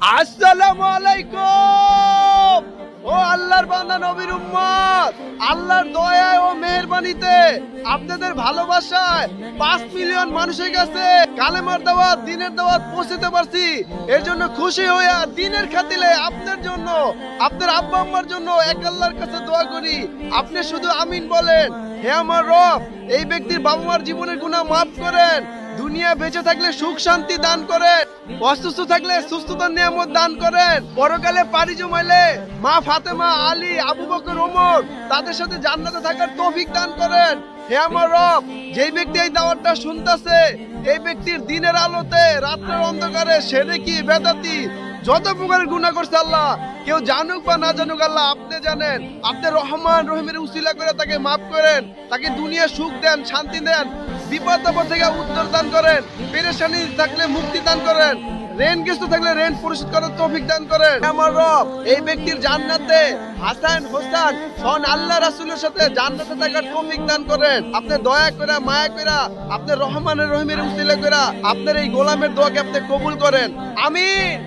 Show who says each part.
Speaker 1: আসসালামু আলাইকুম। ও আল্লাহর বান্দা নবীর উম্মত, আল্লাহর দয়ায় ও মেহেরবানিতে আপনাদের ভালোবাসায় 5 মিলিয়ন মানুষের কাছে কালেমার দাওয়াত, দ্বীনের দাওয়াত পৌঁছাতে পারছি। এর জন্য খুশি হইয়া দ্বীনের খাতিরে আপনার জন্য, আপনার আব্বা আম্মার জন্য এক আল্লাহর কাছে দোয়া করি। আপনি শুধু আমিন বলেন। হে আমার রব, এই ব্যক্তির বাবা মার জীবনের গুনাহ মাফ করেন, দুনিয়া বেঁচে থাকলে সুখ শান্তি দান করেন, অসুস্থ থাকলে সুস্থতার নিয়ামত দান করেন, পরকালে পাড়ি জমাইলে মা ফাতেমা, আলী, আবু বকর, ওমর তাদের সাথে জান্নাতে থাকার তৌফিক দান করেন। হে আমার রব, যেই ব্যক্তি এই দাওয়াতটা শুনতেছে, এই ব্যক্তির দিনের আলোতে রাতের অন্ধকারে শিরকি, বেদাতি যত প্রকারের গুনাহ করছে আল্লাহ, কেউ জানুক বা না জানুক আল্লাহ আপনি জানেন। আপনি রহমান রহিমের উসিলা করে তাকে মাফ করেন, তাকে দুনিয়া সুখ দেন, শান্তি দেন, বিপদ আপদ থেকে উত্তর দান করেন, পেরেশানি থাকলে মুক্তি দান করেন, ঋণ গ্রস্ত থাকলে ঋণ পরিশোধ করার তৌফিক দান করেন। আমার রব, এই ব্যক্তির জান্নাতে হাসান হোসেন সন আল্লাহ রাসূলের সাথে জান্নাতে থাকার তৌফিক দান করেন। আপনি দয়া করে, মায়া করে, আপনি রহমানের রহিমের উসিলা করে আপনার এই গোলামের দোয়াকে আপনি কবুল করেন। আমিন।